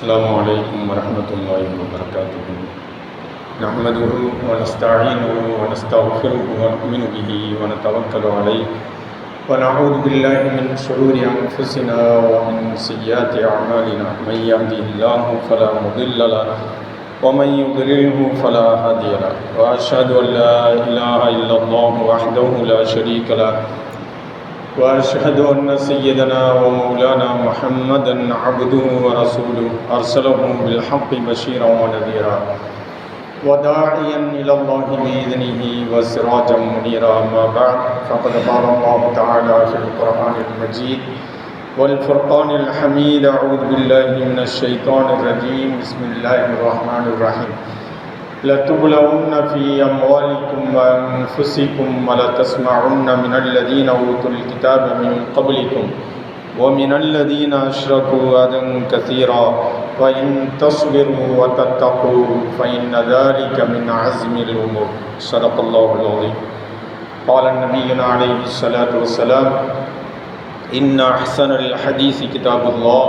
السلام عليكم ورحمة الله وبركاته. نحمده ونستعينه ونستغفره ونؤمن به ونتوكل عليه ونعوذ بالله من شرور أنفسنا ومن سيئات أعمالنا. من يهده الله فلا مضل له ومن يضلله فلا هادي له، وأشهد أن لا إله إلا الله وحده لا شريك له، وأشهد أن سيدنا ومولانا محمدا عبده ورسوله أرسله بالحق بشيرا ونذيرا وداعيا إلى الله بإذنه وسراجا منيرا. أما بعد، فقد قال الله تعالى في القرآن المجيد والفرقان الحميد: أعوذ بالله من الشيطان الرجيم، بسم الله الرحمن الرحيم. لتبلون في أموالكم وأنفسكم ولتسمعن من الذين أوتوا الكتاب من قبلكم ومن الذين أشركوا أذى كثيرا وإن تصبروا وتتقوا فإن ذلك من عزم الأمور. صدق الله العظيم. قال نبينا عليه الصلاة والسلام: إن أحسن الحديث كتاب الله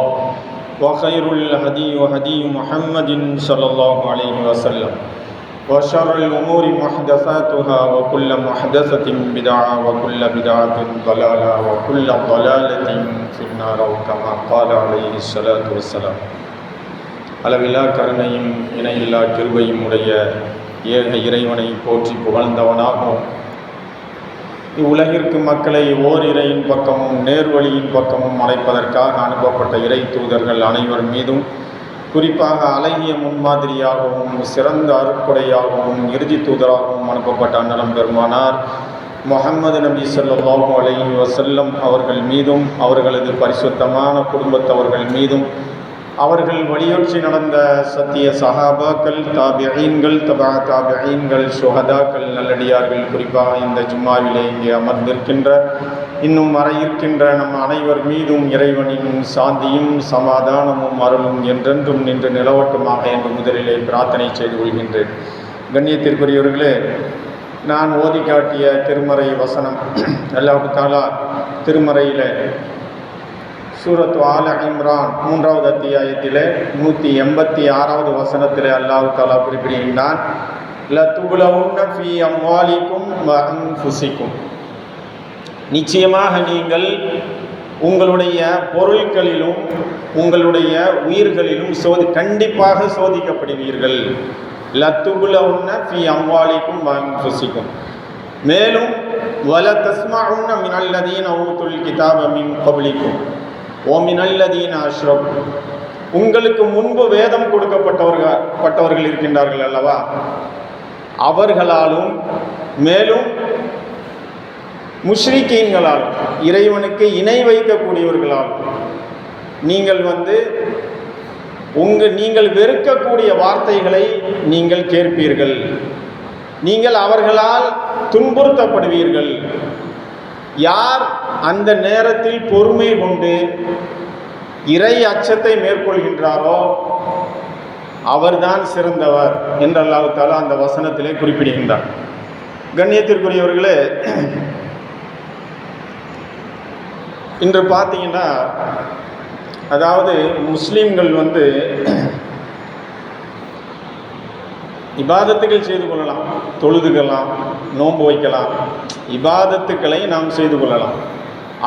وخير الهدي هدي محمد صلى الله عليه وسلم وشر الأمور محدثاتها وكل محدثة بدعة وكل بدعة ضلالة وكل ضلالة في النار، كما قال عليه الصلاة والسلام. அளவில்லா கருணையும் இணையில்லா கிருபையும் உடைய ஏக இறைவனை போற்றி புகழ்ந்தவனாகும். இவ்வுலகிற்கு மக்களை ஓரிரையின் பக்கமும் நேர்வழியின் பக்கமும் அழைப்பதற்காக அனுப்பப்பட்ட இறை தூதர்கள் அனைவர் மீதும், குறிப்பாக அழகிய முன்மாதிரியாகவும் சிறந்த அருட்கொடையாகவும் இறுதி தூதராகவும் அனுப்பப்பட்ட அண்ணலம் பெருமானார் முஹம்மது நபி ஸல்லல்லாஹு அலைஹி வஸல்லம் அவர்கள் மீதும், அவர்களது பரிசுத்தமான குடும்பத்தவர்கள் மீதும், அவர்கள் வழியொற்றி நடந்த சத்திய சஹாபாக்கள், தாபிஈன்கள், தபா தாபிஈன்கள், சுஹதாக்கள், நல்லடியார்கள், குறிப்பாக இந்த ஜும்மாவிலே இங்கே அமர்ந்திருக்கின்ற இன்னும் வர இருக்கின்ற நம் அனைவர் மீதும் இறைவனின் சாந்தியும் சமாதானமும் அருளும் என்றென்றும் நின்று நிலவட்டுமாக என்று முதலிலே பிரார்த்தனை செய்து கொள்கின்றேன். கண்ணியத்திற்குரியவர்களே, நான் ஓதி காட்டிய திருமறை வசனம் அல்லாஹ் தஆலா திருமறையில் சூரத் ஆல இம்ரான் 3வது அத்தியாயத்திலே 186வது வசனத்திலே அல்லாஹ் தஆலா குறிப்பிடுகின்றான்: லதுப்லவுன்ன ஃபீ அம்வாலிக்கும் வ அன்ஃபுசிக்கும். நிச்சயமாக நீங்கள் உங்களுடைய பொருட்களிலும் உங்களுடைய உயிர்களிலும் கண்டிப்பாக சோதிக்கப்படுவீர்கள். லதுப்லவுன்ன ஃபீ அம்வாலிக்கும் வ அன்ஃபுசிக்கும். மேலும் வல தஸ்மஉன்ன மினல்லதீன ஊதுல் கிதாப மின் கப்லிக்கும் ஓமினல்லதீன அஷ்ரகு. உங்களுக்கு முன்பு வேதம் கொடுக்கப்பட்டவர்கள் இருக்கின்றார்கள் அல்லவா, அவர்களாலும் மேலும் முஷ்ரிக்கீன்களாலும் இறைவனுக்கு இணை வைக்கக்கூடியவர்களாலும் நீங்கள் வெறுக்கக்கூடிய வார்த்தைகளை நீங்கள் கேட்பீர்கள். நீங்கள் அவர்களால் துன்புறுத்தப்படுவீர்கள். யார் அந்த நேரத்தில் பொறுமை கொண்டு இறை அச்சத்தை மேற்கொள்கின்றாரோ அவர்தான் சிறந்தவர் என்று அல்லாஹ் தஆலா அந்த வசனத்திலே குறிப்பிடுகின்றார். கண்ணியத்திற்குரியவர்களே, இன்று பார்த்தீங்கன்னா, அதாவது முஸ்லீம்கள் இபாதத்துகள் செய்து கொள்ளலாம், தொழுதுக்கலாம், நோன்பு வைக்கலாம், இபாதத்துக்களை நாம் செய்து கொள்ளலாம்.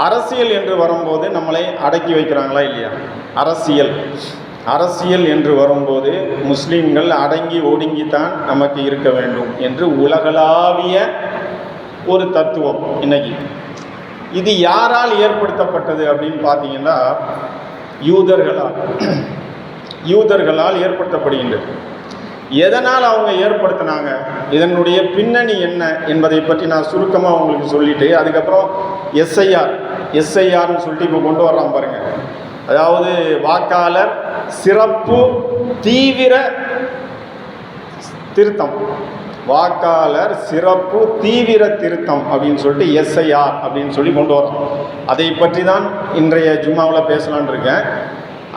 அரசியல் என்று வரும்போது நம்மளை அடக்கி வைக்கிறாங்களா இல்லையா? அரசியல் என்று வரும்போது முஸ்லீம்கள் அடங்கி ஒடுங்கித்தான் நமக்கு இருக்க வேண்டும் என்று உலகளாவிய ஒரு தத்துவம் இன்னைக்கு. இது யாரால் ஏற்படுத்தப்பட்டது அப்படின்னு பார்த்தீங்கன்னா, யூதர்களால் ஏற்படுத்தப்படுகின்றது. எதனால் அவங்க ஏற்படுத்தினாங்க, இதனுடைய பின்னணி என்ன என்பதை பற்றி நான் சுருக்கமாக உங்களுக்கு சொல்லிட்டு அதுக்கப்புறம் எஸ்ஐஆர்னு சொல்லிட்டு இப்போ கொண்டு வர்றான் பாருங்க. அதாவது வாக்காளர் சிறப்பு தீவிர திருத்தம், வாக்காளர் சிறப்பு தீவிர திருத்தம் அப்படின்னு சொல்லிட்டு எஸ்ஐஆர் அப்படின்னு சொல்லி கொண்டு வரோம். அதை பற்றி தான் இன்றைய ஜும்மாவில் பேசலான் இருக்கேன்.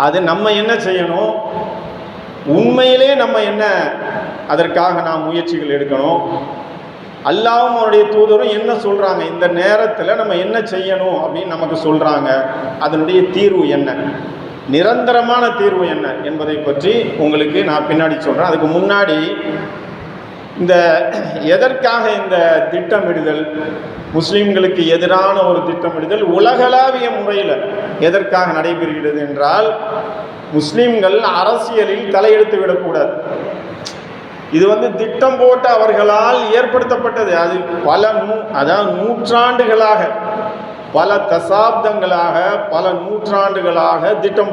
அது நம்ம என்ன செய்யணும், உண்மையிலே நம்ம என்ன அதற்காக நாம் முயற்சிகள் எடுக்கணும், அல்லாஹ்வும் அவருடைய தூதரும் என்ன சொல்கிறாங்க, இந்த நேரத்தில் நம்ம என்ன செய்யணும் அப்படின்னு நமக்கு சொல்கிறாங்க, அதனுடைய தீர்வு என்ன நிரந்தரமான தீர்வு என்ன என்பதை பற்றி உங்களுக்கு நான் பின்னாடி சொல்கிறேன். அதுக்கு முன்னாடி இந்த எதற்காக இந்த திட்டமிடுதல், முஸ்லீம்களுக்கு எதிரான ஒரு திட்டமிடுதல் உலகளாவிய முறையில் எதற்காக நடைபெறுகிறது என்றால், முஸ்லீம்கள் அரசியலில் தலையெடுத்து விடக்கூடாது. இது திட்டம் போட்டு அவர்களால் ஏற்படுத்தப்பட்டது. அது அதாவது நூற்றாண்டுகளாக, பல தசாப்தங்களாக, பல நூற்றாண்டுகளாக திட்டம்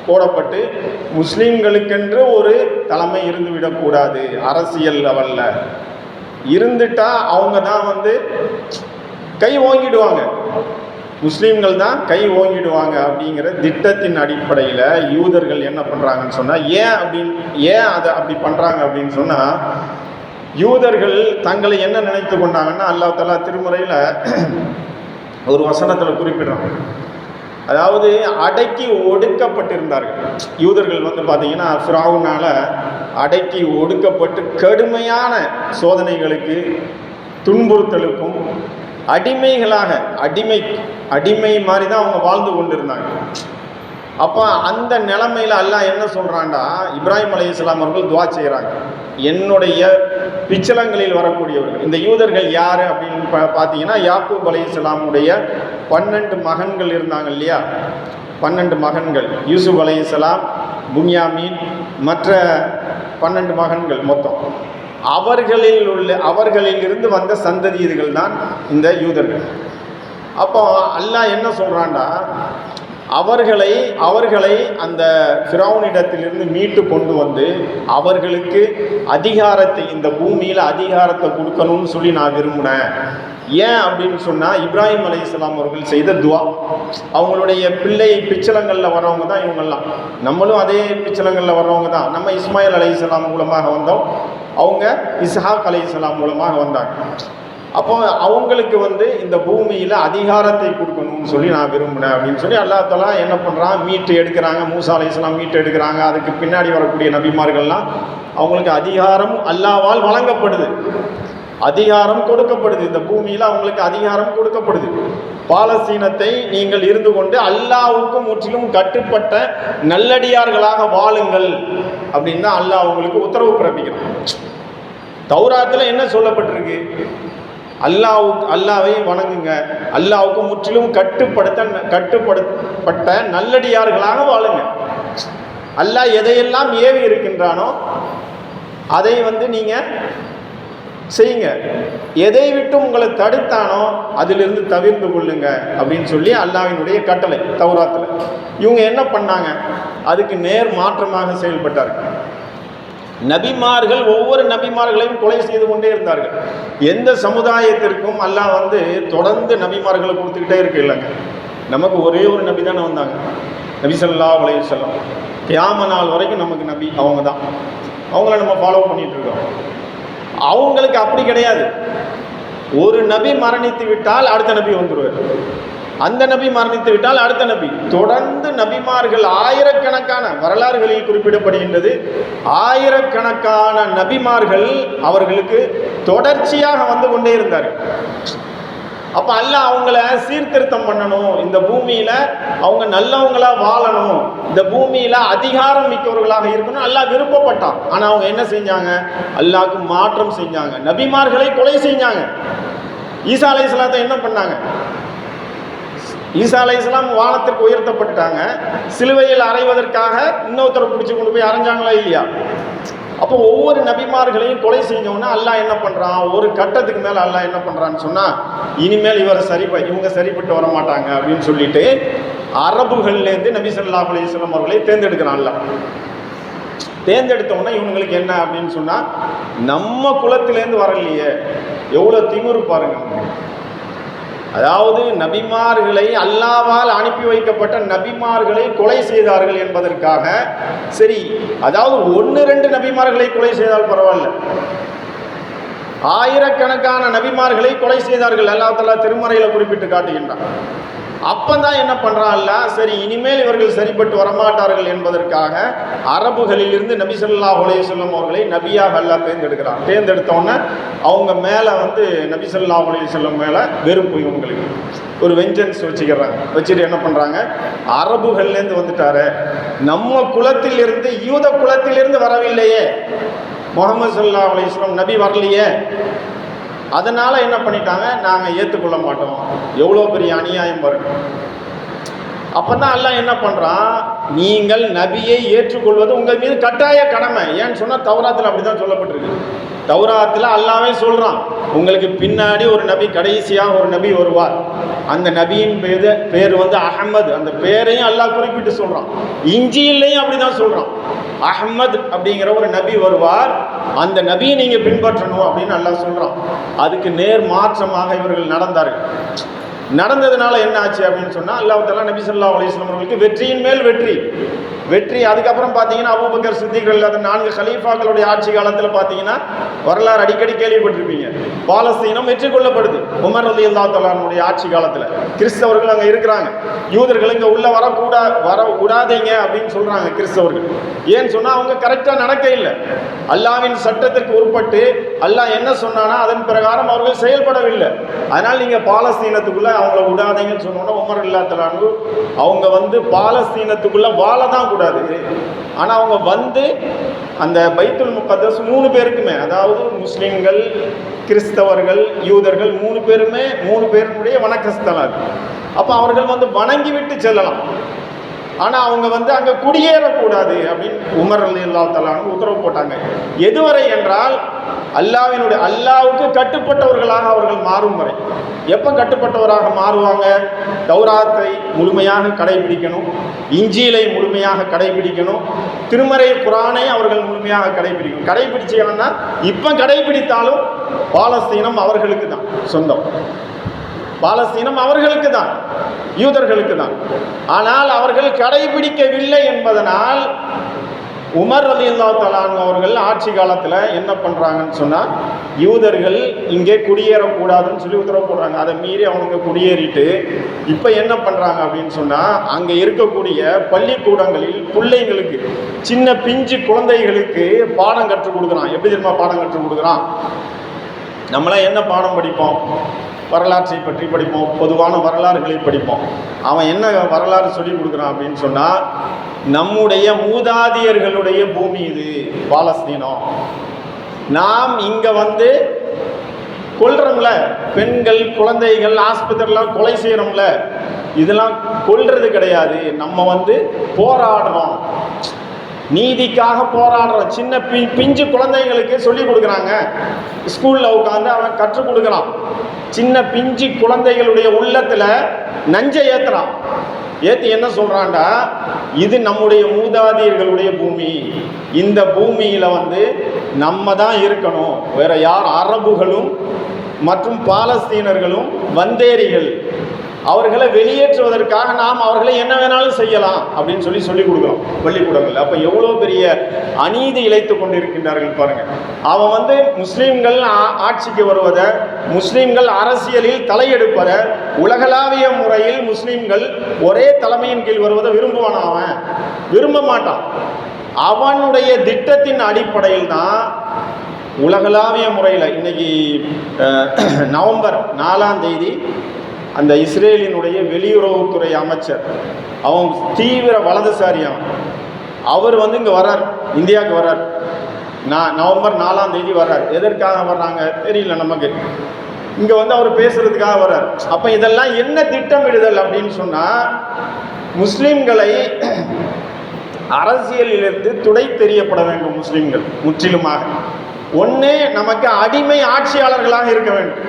போடப்பட்டு முஸ்லீம்களுக்கென்று ஒரு தலைமை இருந்துவிடக்கூடாது. அரசியல் லெவலில் இருந்துட்டா அவங்க தான் கை ஓங்கிடுவாங்க, முஸ்லீம்கள் தான் கை ஓங்கிடுவாங்க அப்படிங்கிற திட்டத்தின் அடிப்படையில் யூதர்கள் என்ன பண்ணுறாங்கன்னு சொன்னால், ஏன் அதை அப்படி பண்ணுறாங்க அப்படின்னு சொன்னால், யூதர்கள் தங்களை என்ன நினைத்து கொண்டாங்கன்னா, அல்லாஹ் தஆலா திருமறையில் ஒரு வசனத்தில் குறிப்பிடுறாங்க. அதாவது அடக்கி ஒடுக்கப்பட்டிருந்தார்கள் யூதர்கள். பார்த்தீங்கன்னா ஃபிரௌனால் அடக்கி ஒடுக்கப்பட்டு கடுமையான சோதனைகளுக்கு, துன்புறுத்தலுக்கும் அடிமைகளாக, அடிமை மாதிரி தான் அவங்க வாழ்ந்து கொண்டிருந்தாங்க. அப்போ அந்த நிலைமையில் அல்லாஹ் என்ன சொல்கிறான்டா, இப்ராஹிம் அலைஹிஸ்ஸலாம் அவர்கள் துவா செய்கிறாங்க, என்னுடைய பிச்சலங்களில் வரக்கூடியவர்கள். இந்த யூதர்கள் யார் அப்படின்னு பார்த்தீங்கன்னா, யாக்கூப் அலைஹிஸ்ஸலாமுடைய 12 மகன்கள் இருந்தாங்க இல்லையா, 12 மகன்கள், யூசுப் அலைஹிஸ்ஸலாம், புன்யாமீன், மற்ற 12 மகன்கள் மொத்தம். அவர்களில் இருந்து வந்த சந்ததியர்கள் தான் இந்த யூதர்கள். அப்போ அல்லாஹ் என்ன சொல்கிறான்டா, அவர்களை அந்த ஃபிரௌனிடத்திலிருந்து மீட்டு கொண்டு வந்து அவர்களுக்கு அதிகாரத்தை, இந்த பூமியில் அதிகாரத்தை கொடுக்கணும்னு சொல்லி நான் விரும்பினேன். ஏன் அப்படின்னு சொன்னால், இப்ராஹிம் அலைஹிஸ்ஸலாம் அவர்கள் செய்த துவா. அவங்களுடைய பிச்சலங்களில் வரவங்க தான் இவங்கெல்லாம். நம்மளும் அதே பிச்சலங்களில் வர்றவங்க தான். நம்ம இஸ்மாயில் அலைஹிஸ்ஸலாம் மூலமாக வந்தோம், அவங்க இஸ்ஹாக் அலைஹிஸ்ஸலாம் மூலமாக வந்தாங்க. அப்போ அவங்களுக்கு இந்த பூமியில் அதிகாரத்தை கொடுக்கணும்னு சொல்லி நான் விரும்பினேன் அப்படின்னு சொல்லி அல்லாஹ் தஆலா என்ன பண்ணுறான், மீட்டு எடுக்கிறாங்க. மூசா அலைஹிஸ்ஸலாம் மீட்டு எடுக்கிறாங்க. அதுக்கு பின்னாடி வரக்கூடிய நபிமார்கள்லாம் அவங்களுக்கு அதிகாரம் அல்லாஹ்வால் வழங்கப்படுது, அதிகாரம் கொடுக்கப்படுது. இந்த பூமியில் அவங்களுக்கு அதிகாரம் கொடுக்கப்படுது. பாலஸ்தீனத்தை நீங்கள் இருந்து கொண்டு அல்லாஹ்வுக்கு முற்றிலும் கட்டுப்பட்ட நல்லடியார்களாக வாழுங்கள் அப்படின்னு தான் அல்லாஹ் அவங்களுக்கு உத்தரவு பிறப்பிக்கிறான். தௌராத்தில் என்ன சொல்லப்பட்டிருக்கு, அல்லாஹ்வை வணங்குங்க, அல்லாஹ்வுக்கு முற்றிலும் கட்டுப்பட்ட நல்லடியார்களாக வாழுங்க. அல்லாஹ் எதையெல்லாம் ஏவி இருக்கின்றானோ அதை நீங்கள் செய்யுங்க, எதை விட்டு உங்களை தடுத்தானோ அதிலிருந்து தவிர்த்து கொள்ளுங்க அப்படின்னு சொல்லி அல்லாஹ்வினுடைய கட்டளை தௌராத்தில். இவங்க என்ன பண்ணாங்க, அதுக்கு நேர் மாற்றமாக செயல்பட்டார்கள். நபிமார்கள் ஒவ்வொரு நபிமார்களையும் கொலை செய்து கொண்டே இருந்தார்கள். எந்த சமுதாயத்திற்கும் அல்லாஹ் தொடர்ந்து நபிமார்களை கொடுத்துக்கிட்டே இருக்கு இல்லைங்க. நமக்கு ஒரே ஒரு நபி தானே வந்தாங்க, நபி ஸல்லல்லாஹு அலைஹி வஸல்லம். கியாமத் நாள் வரைக்கும் நமக்கு நபி அவங்க தான், அவங்கள நம்ம ஃபாலோ பண்ணிட்டு இருக்கோம். அவங்களுக்கு அப்படி கிடையாது. ஒரு நபி மரணித்து விட்டால் அடுத்த நபி வந்துடுவார், அந்த நபி மரணித்து விட்டால் அடுத்த நபி. தொடர்ந்து நபிமார்கள் ஆயிரக்கணக்கான, வரலாறுகளில் குறிப்பிடப்படுகின்றது, ஆயிரக்கணக்கான நபிமார்கள் அவர்களுக்கு தொடர்ச்சியாக வந்து கொண்டே இருந்தார்கள். அப்போ அல்லாஹ் அவங்கள சீர்திருத்தம் பண்ணணும், இந்த பூமியில் அவங்க நல்லவங்களா வாழணும், இந்த பூமியில் அதிகாரம் மிக்கவர்களாக இருக்கணும் அல்லாஹ் விருப்பப்பட்டான். ஆனால் அவங்க என்ன செஞ்சாங்க, அல்லாஹ்க்கு மாற்றம் செஞ்சாங்க, நபிமார்களை கொலை செஞ்சாங்க. ஈசா அலைஹிஸ்ஸலாத்தை என்ன பண்ணாங்க, ஈசா அலைஹிஸ்ஸலாம் வானத்திற்கு உயர்த்தப்பட்டாங்க, சிலுவையில் அறைவதற்காக இன்னொருத்தரை பிடிச்சி கொண்டு போய் அரைஞ்சாங்களா இல்லையா? அப்போ ஒவ்வொரு நபிமார்களையும் கொலை செஞ்சோன்னா அல்லாஹ் என்ன பண்ணுறான், ஒரு கட்டத்துக்கு மேலே அல்லாஹ் என்ன பண்ணுறான்னு சொன்னால், இனிமேல் இவங்க சரிப்பட்டு வர மாட்டாங்க அப்படின்னு சொல்லிட்டு அரபுகள்லேருந்து நபி ஸல்லல்லாஹு அலைஹி வஸல்லம் அவர்களை தேர்ந்தெடுக்கிறான். அல்லாஹ் தேர்ந்தெடுத்தோன்னா இவங்களுக்கு என்ன அப்படின்னு சொன்னால், நம்ம குலத்திலேருந்து வரலையே, எவ்வளோ திமிரு பாருங்க. அதாவது நபிமார்களை, அல்லாஹ்வால் அனுப்பி வைக்கப்பட்ட நபிமார்களை கொலை செய்தார்கள் என்பதற்காக, சரி அதாவது 1-2 நபிமார்களை கொலை செய்தால் பரவாயில்ல, ஆயிரக்கணக்கான நபிமார்களை கொலை செய்தார்கள். அல்லாஹ் தஆலா திருமறையில் குறிப்பிட்டு காட்டுகின்றான். அப்பந்தான் என்ன பண்றான்ல, சரி இனிமேல் இவர்கள் சரிப்பட்டு வரமாட்டார்கள் என்பதற்காக அரபுகளிலிருந்து நபி ஸல்லல்லாஹு அலைஹி வஸல்லம் அவர்களை நபியாக அல்லாஹ் தேர்ந்தெடுக்கிறான். தேர்ந்தெடுத்தோன்னே அவங்க மேலே வந்து நபி ஸல்லல்லாஹு அலைஹி வஸல்லம் மேலே வெறுப்பு, இவங்களுக்கு ஒரு வெஞ்சன்ஸ் வச்சுட்டு என்ன பண்ணுறாங்க, அரபுகள்லேருந்து வந்துட்டாரு, நம்ம குலத்திலிருந்து யூத குலத்திலிருந்து வரவில்லையே, முஹம்மது ஸல்லல்லாஹு அலைஹி வஸல்லம் நபி வரலையே, அதனால் என்ன பண்ணிட்டாங்க, நாங்கள் ஏற்றுக்கொள்ள மாட்டோம். எவ்வளோ பெரிய அநியாயம் பாருங்க. அப்போ தான் அல்லாஹ் என்ன பண்ணுறான், நீங்கள் நபியை ஏற்றுக்கொள்வது உங்கள் மீது கட்டாய கடமை. ஏன்னு சொன்னால் தௌராத்தில் அப்படி தான் சொல்லப்பட்டிருக்கு. தௌராத்தில் அல்லாஹ்வே சொல்கிறான், உங்களுக்கு பின்னாடி ஒரு நபி, கடைசியாக ஒரு நபி வருவார், அந்த நபியின் பேர் வந்து அஹ்மத், அந்த பேரையும் அல்லாஹ் குறிப்பிட்டு சொல்கிறான். இஞ்சியிலையும் அப்படி தான் சொல்கிறான், அஹ்மத் அப்படிங்கிற ஒரு நபி வருவார், அந்த நபியை நீங்கள் பின்பற்றணும் அப்படின்னு அல்லாஹ் சொல்கிறான். அதுக்கு நேர் மாற்றமாக இவர்கள் நடந்தார்கள். நடந்ததுனால என்ன ஆச்சு அப்படின்னு சொன்னால், அல்லாஹ் தஆலா நபி ஸல்லல்லாஹு அலைஹி வஸல்லம் அவர்களுக்கு வெற்றியின் மேல் வெற்றி. அதுக்கப்புறம் பார்த்தீங்கன்னா அபூபக்கர் சித்திக் ரலியல்லாஹு 4 கலீஃபாக்களுடைய ஆட்சி காலத்தில் பார்த்தீங்கன்னா வரலாறு அடிக்கடி கேள்விப்பட்டிருப்பீங்க, பாலஸ்தீனம் வெற்றி கொள்ளப்படுது. உமர் ரலியல்லாஹு தஆலாவுடைய ஆட்சி காலத்தில் கிறிஸ்தவர்கள் அங்கே இருக்கிறாங்க, யூதர்கள் இங்கே உள்ள வரக்கூடாதீங்க அப்படின்னு சொல்கிறாங்க கிறிஸ்தவர்கள். ஏன்னு சொன்னால் அவங்க கரெக்டாக நடக்க இல்லை, அல்லாஹ்வின் சட்டத்திற்கு உட்பட்டு அல்லாஹ் என்ன சொன்னானா அதன் பிரகாரம் அவர்கள் செயல்படவில்லை. அதனால் நீங்கள் பாலஸ்தீனத்துக்குள்ளே அவங்கள விடாதீங்கன்னு சொன்னோன்னா உமர் ரலியல்லாஹு தஆலா அவங்க வந்து பாலஸ்தீனத்துக்குள்ளே வாழ தான் கூடாது, ஆனால் அவங்க வந்து அந்த பைத்துல் முகத்தஸ் 3 பேருக்குமே, அதாவது முஸ்லிம்கள், கிறிஸ்தவர்கள், யூதர்கள் 3 பேருடைய வணக்கஸ்தலம். அப்போ அவர்கள் வந்து வணங்கி விட்டு செல்லலாம், ஆனால் அவங்க வந்து அங்கே குடியேறக்கூடாது அப்படின்னு உமர் ரலியல்லாஹு தஆலா உத்தரவு போட்டாங்க. எதுவரை என்றால் அல்லாஹ்வுக்கு கட்டுப்பட்டவர்களாக அவர்கள் மாறும் வரை. எப்போ கட்டுப்பட்டவராக மாறுவாங்க, தௌராத்தை முழுமையாக கடைபிடிக்கணும், இஞ்சிலை முழுமையாக கடைபிடிக்கணும், திருமறை குர்ஆனை அவர்கள் முழுமையாக கடைபிடிக்கணும். கடைபிடிச்சாங்கன்னா இப்போ கடைபிடித்தாலும் பாலஸ்தீனம் அவர்களுக்கு தான் சொந்தம், பாலஸ்தீனம் அவர்களுக்கு தான், யூதர்களுக்கு தான். ஆனால் அவர்கள் கடைபிடிக்கவில்லை என்பதனால் உமர் ரலியல்லாஹு தஆலா அவர்கள் ஆட்சி காலத்தில் என்ன பண்ணுறாங்கன்னு சொன்னால், யூதர்கள் இங்கே குடியேறக்கூடாதுன்னு சொல்லி உத்தரவு போடுறாங்க. அதை மீறி அவங்க குடியேறிட்டு இப்போ என்ன பண்ணுறாங்க அப்படின்னு சொன்னால், அங்கே இருக்கக்கூடிய பள்ளிக்கூடங்களில் பிள்ளைங்களுக்கு, சின்ன பிஞ்சு குழந்தைகளுக்கு பாடம் கற்றுக் கொடுக்குறான். எப்படி தெரியுமா பாடம் கற்றுக் கொடுக்குறான்? நம்மளாம் என்ன பாடம் படிப்போம், வரலாற்றை பற்றி படிப்போம், பொதுவான வரலாறுகளை படிப்போம். அவன் என்ன வரலாறு சொல்லி கொடுக்குறான் அப்படின்னு சொன்னால், நம்முடைய மூதாதையர்களுடைய பூமி இது பாலஸ்தீனம், நாம் இங்கே வந்து கொல்றோம்ல, பெண்கள் குழந்தைகள் ஆஸ்பத்திரிலாம் கொலை செய்கிறோம்ல, இதெல்லாம் கொல்றது கிடையாது, நம்ம வந்து போராடுறோம், நீதிக்காக போராடுறோம். சின்ன பிஞ்சு குழந்தைங்களுக்கு சொல்லி கொடுக்குறாங்க, ஸ்கூலில் உட்காந்து அவன் கற்றுக் கொடுக்குறான். சின்ன பிஞ்சு குழந்தைகளுடைய உள்ளத்தில் நஞ்சை ஏற்றுறான். ஏற்றி என்ன சொல்கிறான்டா, இது நம்முடைய மூதாதையர்களுடைய பூமி, இந்த பூமியில் வந்து நம்ம தான் இருக்கணும், வேற யார், அரபுகளும் மற்றும் பாலஸ்தீனர்களும் வந்தேரிகள், அவர்களை வெளியேற்றுவதற்காக நாம் அவர்களை என்ன வேணாலும் செய்யலாம் அப்படின்னு சொல்லிக் கொடுக்குறோம் பள்ளிக்கூடங்கள். அப்போ எவ்வளோ பெரிய அநீதி இழைத்து கொண்டிருக்கின்றார்கள் பாருங்கள். அவன் வந்து முஸ்லீம்கள் ஆட்சிக்கு வருவதை, முஸ்லீம்கள் அரசியலில் தலையெடுப்பதை, உலகளாவிய முறையில் முஸ்லீம்கள் ஒரே தலைமையின் கீழ் வருவதை விரும்புவானா? அவன் விரும்ப மாட்டான். அவனுடைய திட்டத்தின் அடிப்படையில் தான் உலகளாவிய முறையில் இன்னைக்கு நவம்பர் 4ஆம் தேதி அந்த இஸ்ரேலினுடைய வெளியுறவுத்துறை அமைச்சர், அவன் தீவிர வலதுசாரியான், அவர் வந்து இங்கே வர்றார், இந்தியாவுக்கு வர்றார். நவம்பர் 4ஆம் தேதி வர்றார். எதற்காக வர்றாங்க தெரியல நமக்கு. இங்கே வந்து அவர் பேசுறதுக்காக வர்றார். அப்போ இதெல்லாம் என்ன திட்டமிடுதல் அப்படின்னு சொன்னால், முஸ்லீம்களை அரசியலிலிருந்து துடை தெரியப்பட வேண்டும். முஸ்லீம்கள் முற்றிலுமாக ஒன்று நமக்கு அடிமை ஆட்சியாளர்களாக இருக்க வேண்டும்.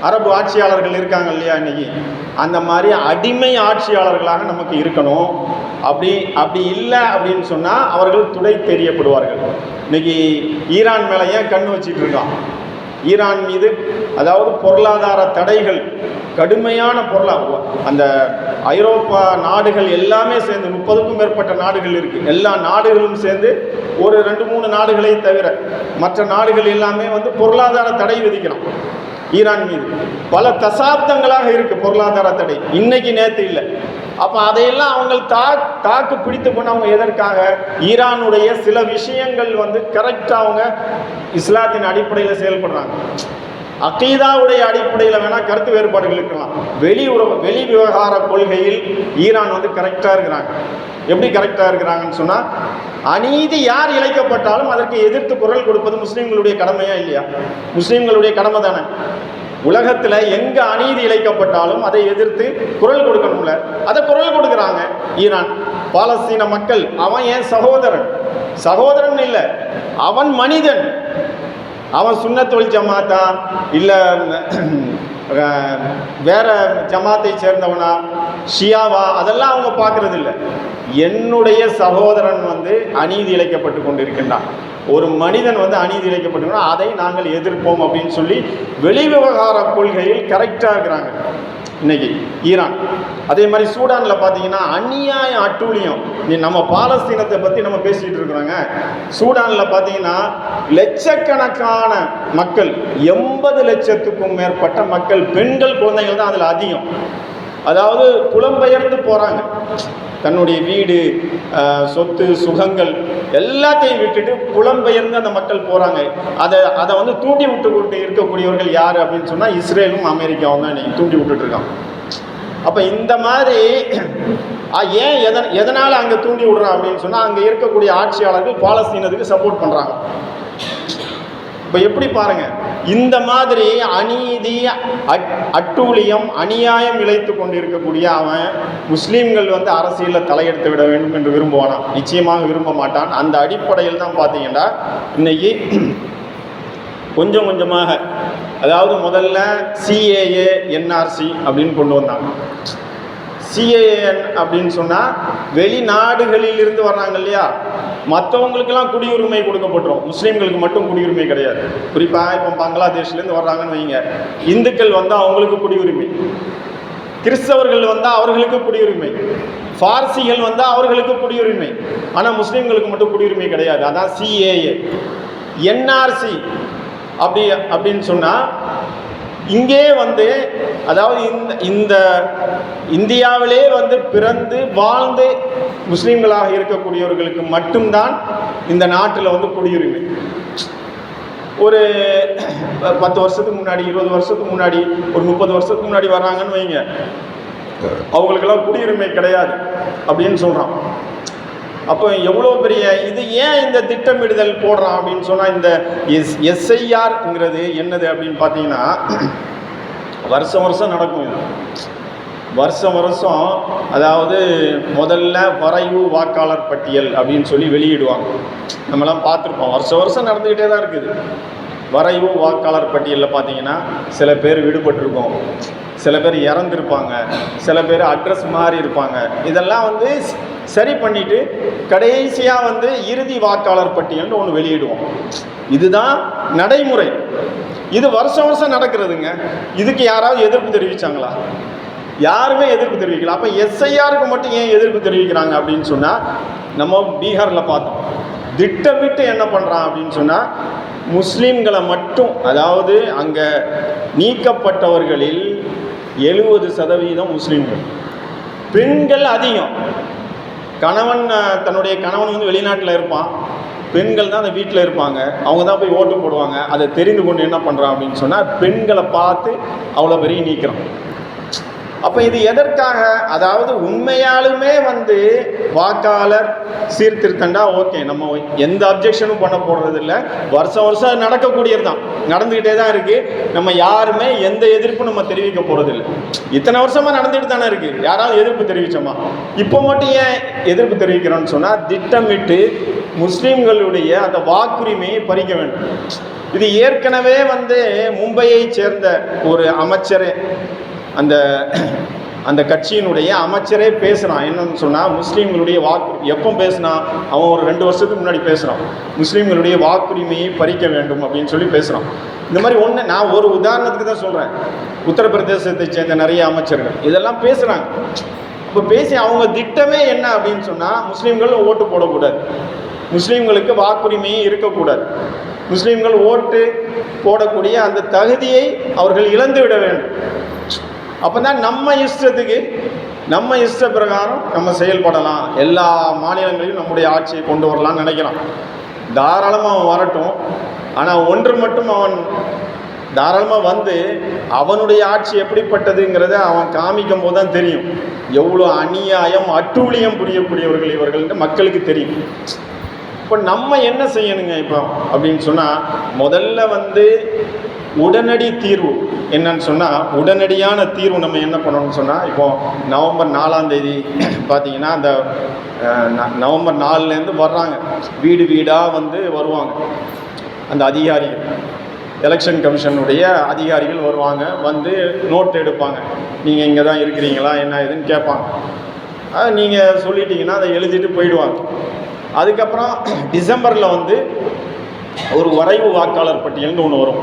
அரபு ஆட்சியாளர்கள் இருக்காங்க இல்லையா இன்னைக்கு, அந்த மாதிரி அடிமை ஆட்சியாளர்களாக நமக்கு இருக்கணும். அப்படி இல்லை அப்படின்னு சொன்னால் அவர்கள் துடை தெரியப்படுவார்கள். இன்னைக்கு ஈரான் மேலே ஏன் கண்ணு வச்சிட்டு இருக்கான்? ஈரான் மீது அதாவது பொருளாதார தடைகள், கடுமையான அந்த ஐரோப்பா நாடுகள் எல்லாமே சேர்ந்து 30க்கும் மேற்பட்ட நாடுகள் இருக்குது. எல்லா நாடுகளும் சேர்ந்து ஒரு 2-3 நாடுகளை தவிர மற்ற நாடுகள் எல்லாமே வந்து பொருளாதார தடை விதிக்கிறான். ஈரான் மீது பல தசாப்தங்களாக இருக்கு பொருளாதார தடை, இன்னைக்கு நேற்று இல்லை. அப்போ அதையெல்லாம் அவங்க தாக்கு பிடித்து கொண்டு அவங்க எதற்காக ஈரானுடைய சில விஷயங்கள் வந்து கரெக்டாக அவங்க இஸ்லாத்தின் அடிப்படையில் செயல்படுறாங்க. அகீதாவுடைய அடிப்படையில் வேணால் கருத்து வேறுபாடுகள் இருக்கலாம், வெளி விவகார கொள்கையில் ஈரான் வந்து கரெக்டாக இருக்கிறாங்க. எப்படி கரெக்டாக இருக்கிறாங்கன்னு சொன்னால், அநீதி யார் இழைக்கப்பட்டாலும் அதற்கு எதிர்த்து குரல் கொடுப்பது முஸ்லீம்களுடைய கடமையா இல்லையா? முஸ்லீம்களுடைய கடமை தானே. உலகத்தில் எங்கே அநீதி இழைக்கப்பட்டாலும் அதை எதிர்த்து குரல் கொடுக்கணும்ல, அதை குரல் கொடுக்குறாங்க ஈரான். பாலஸ்தீன மக்கள், அவன் என் சகோதரன் இல்லை, அவன் மனிதன். அவன் சுன்னத்துல் ஜமாத்தா இல்லை வேற ஜமாத்தை சேர்ந்தவனா ஷியாவா அதெல்லாம் அவங்க பார்க்கறது இல்லை. என்னுடைய சகோதரன் வந்து அநீதி இழைக்கப்பட்டு கொண்டிருக்கின்றான், ஒரு மனிதன் வந்து அநீதி இழைக்கப்பட்டு, அதை நாங்கள் எதிர்ப்போம் அப்படின்னு சொல்லி வெளி விவகார கொள்கையில் கரெக்டாக இருக்கிறாங்க இன்னைக்கு ஈரான். அதே மாதிரி சூடானில் பார்த்தீங்கன்னா அநியாயம் அட்டூழியம். நம்ம பாலஸ்தீனத்தை பற்றி நம்ம பேசிகிட்டு இருக்கிறோங்க. சூடானில் பார்த்தீங்கன்னா லட்சக்கணக்கான மக்கள், 80 லட்சத்துக்கும் மேற்பட்ட மக்கள், பெண்கள் குழந்தைகள் தான் அதில் அதிகம். அதாவது புலம்பெயர்ந்து போகிறாங்க, தன்னுடைய வீடு சொத்து சுகங்கள் எல்லாத்தையும் விட்டுட்டு புலம்பெயர்ந்து அந்த மக்கள் போகிறாங்க. அதை வந்து தூண்டி விட்டு கொண்டு இருக்கக்கூடியவர்கள் யார் அப்படின்னு சொன்னால் இஸ்ரேலும் அமெரிக்காவும் தான் இன்னைக்கு தூண்டி விட்டுட்டு இருக்காங்க. அப்போ இந்த மாதிரி ஏன் எதனால் அங்கே தூண்டி விடுறான் அப்படின்னு சொன்னால், அங்கே இருக்கக்கூடிய ஆட்சியாளர்கள் பாலஸ்தீனத்துக்கு சப்போர்ட் பண்ணுறாங்க. இப்போ எப்படி பாருங்க, இந்த மாதிரி அநீதி அட்டூழியம் அநியாயம் இழைத்து கொண்டிருக்கக்கூடிய அவன் முஸ்லீம்கள் வந்து அரசியலில் தலையெடுத்து விட வேண்டும் என்று விரும்புவானா? நிச்சயமாக விரும்ப மாட்டான். அந்த அடிப்படையில் தான் பார்த்தீங்கன்னா இன்னைக்கு கொஞ்சம் கொஞ்சமாக, அதாவது முதல்ல சிஏஏ என்ஆர்சி அப்படின்னு கொண்டு வந்தாங்க. சிஏஎன் அப்படின்னு சொன்னால் வெளிநாடுகளில் இருந்து வர்றாங்க இல்லையா, மற்றவங்களுக்கெல்லாம் குடியுரிமை கொடுக்கப்பட்டுரும், முஸ்லீம்களுக்கு மட்டும் குடியுரிமை கிடையாது. குறிப்பாக இப்போ பங்களாதேஷ்லேருந்து வர்றாங்கன்னு வைங்க, இந்துக்கள் வந்தால் அவங்களுக்கு குடியுரிமை, கிறிஸ்தவர்கள் வந்தால் அவர்களுக்கு குடியுரிமை, பார்சிகள் வந்தால் அவர்களுக்கு குடியுரிமை, ஆனால் முஸ்லீம்களுக்கு மட்டும் குடியுரிமை கிடையாது. அதான் சிஏஏ. என்ஆர்சி அப்படின்னு சொன்னால் இங்கே வந்து, அதாவது இந்த இந்தியாவிலே வந்து பிறந்து வாழ்ந்து முஸ்லீம்களாக இருக்கக்கூடியவர்களுக்கு மட்டும்தான் இந்த நாட்டில் வந்து குடியுரிமை. ஒரு 10 வருஷத்துக்கு முன்னாடி, 20 வருஷத்துக்கு முன்னாடி, ஒரு 30 வருஷத்துக்கு முன்னாடி வர்றாங்கன்னு வைங்க, அவங்களுக்கெல்லாம் குடியுரிமை கிடையாது அப்படின்னு சொல்கிறான். அப்போ எவ்வளோ பெரிய இது, ஏன் இந்த திட்டமிடுதல் போடுறான் அப்படின்னு சொன்னால், இந்த எஸ்ஐஆர்ங்கிறது என்னது அப்படின்னு பார்த்தீங்கன்னா, வருஷம் நடக்கும் இது. வருஷம் அதாவது முதல்ல வரைவு வாக்காளர் பட்டியல் அப்படின்னு சொல்லி வெளியிடுவாங்க. நம்மளாம் பார்த்துருப்போம், வருஷம் நடந்துக்கிட்டே தான் இருக்குது. வரைவு வாக்காளர் பட்டியலில் பார்த்தீங்கன்னா சில பேர் விடுபட்டிருக்கோம், சில பேர் இறந்துருப்பாங்க, சில பேர் அட்ரஸ் மாறி இருப்பாங்க. இதெல்லாம் வந்து சரி பண்ணிவிட்டு கடைசியாக வந்து இறுதி வாக்காளர் பட்டியல்னு ஒன்று வெளியிடுவோம். இதுதான் நடைமுறை. இது வருஷம் நடக்கிறதுங்க. இதுக்கு யாராவது எதிர்ப்பு தெரிவித்தாங்களா? யாருமே எதிர்ப்பு தெரிவிக்கல. அப்போ எஸ்ஐஆருக்கு மட்டும் ஏன் எதிர்ப்பு தெரிவிக்கிறாங்க அப்படின்னு சொன்னால், நம்ம பீகாரில் பார்த்தோம், திட்டமிட்டு என்ன பண்ணுறான் அப்படின்னு சொன்னால், முஸ்லீம்களை மட்டும், அதாவது அங்கே நீக்கப்பட்டவர்களில் 70% முஸ்லீம்கள், பெண்கள் அதிகம். தன்னுடைய கணவன் வந்து வெளிநாட்டில் இருப்பான், பெண்கள் தான் அந்த வீட்டில் இருப்பாங்க, அவங்க தான் போய் ஓட்டு போடுவாங்க. அதை தெரிந்து கொண்டு என்ன பண்ணுறான் அப்படின்னு சொன்னால், பெண்களை பார்த்து அவ்வளோ பெரிய நீக்கிறான். அப்போ இது எதற்காக? அதாவது உண்மையாலுமே வந்து வாக்காளர் சீர்திருத்தண்டா ஓகே, நம்ம எந்த அப்ஜெக்ஷனும் பண்ண போடுறது இல்லை. வருஷம் நடக்கக்கூடியது தான், நடந்துக்கிட்டே தான் இருக்குது. நம்ம யாருமே எந்த எதிர்ப்பும் நம்ம தெரிவிக்க போகிறது இல்லை. இத்தனை வருஷமாக நடந்துகிட்டு தானே இருக்குது. யாராவது எதிர்ப்பு தெரிவித்தோமா? இப்போ மட்டும் ஏன் எதிர்ப்பு தெரிவிக்கிறோன்னு சொன்னால், திட்டமிட்டு முஸ்லீம்களுடைய அந்த வாக்குரிமையை பறிக்க வேண்டும். இது ஏற்கனவே வந்து மும்பையை சேர்ந்த ஒரு அமைச்சரே, அந்த கட்சியினுடைய அமைச்சரே பேசுகிறான். என்னன்னு சொன்னால், முஸ்லீம்களுடைய எப்போ பேசுனான்? அவன் ஒரு 2 வருஷத்துக்கு முன்னாடி பேசுகிறான், முஸ்லீம்களுடைய வாக்குரிமையை பறிக்க வேண்டும் அப்படின்னு சொல்லி பேசுகிறான். இந்த மாதிரி நான் ஒரு உதாரணத்துக்கு தான் சொல்கிறேன். உத்தரப்பிரதேசத்தை சேர்ந்த நிறைய அமைச்சர்கள் இதெல்லாம் பேசுகிறாங்க. இப்போ பேசி அவங்க திட்டமே என்ன அப்படின்னு சொன்னால், முஸ்லீம்கள் ஓட்டு போடக்கூடாது, முஸ்லீம்களுக்கு வாக்குரிமையே இருக்கக்கூடாது, முஸ்லீம்கள் ஓட்டு போடக்கூடிய அந்த தகுதியை அவர்கள் இழந்து விட வேண்டும். அப்போ தான் நம்ம இஷ்டத்துக்கு நம்ம இஷ்ட பிரகாரம் நம்ம செயல்படலாம், எல்லா மாநிலங்களிலும் நம்முடைய ஆட்சியை கொண்டு வரலாம்னு நினைக்கிறான். தாராளமாக அவன் வரட்டும், ஆனால் ஒன்று மட்டும் அவன் தாராளமாக வந்து அவனுடைய ஆட்சி எப்படிப்பட்டதுங்கிறத அவன் காமிக்கும் போது தான் தெரியும் எவ்வளோ அநியாயம் அட்டூழியம் புரியக்கூடியவர்கள் இவர்கள்ட்டு மக்களுக்கு தெரியும். இப்போ நம்ம என்ன செய்யணுங்க இப்போ அப்படின்னு சொன்னால், முதல்ல வந்து உடனடி தீர்வு என்னன்னு சொன்னால், உடனடியான தீர்வு நம்ம என்ன பண்ணணும்னு சொன்னால், இப்போது நவம்பர் 4ஆம் தேதி பார்த்திங்கன்னா அந்த நவம்பர் 4லேருந்து வர்றாங்க, வீடு வீடாக வந்து வருவாங்க அந்த அதிகாரிகள், எலெக்ஷன் கமிஷனுடைய அதிகாரிகள் வருவாங்க, வந்து நோட் எடுப்பாங்க. நீங்கள் இங்கே தான் இருக்கிறீங்களா என்ன ஏதுன்னு கேட்பாங்க. நீங்கள் சொல்லிட்டீங்கன்னா அதை எழுதிட்டு போயிடுவாங்க. அதுக்கப்புறம் டிசம்பரில் வந்து ஒரு வரைவு வாக்காளர் பட்டியல்னு ஒன்று வரும்.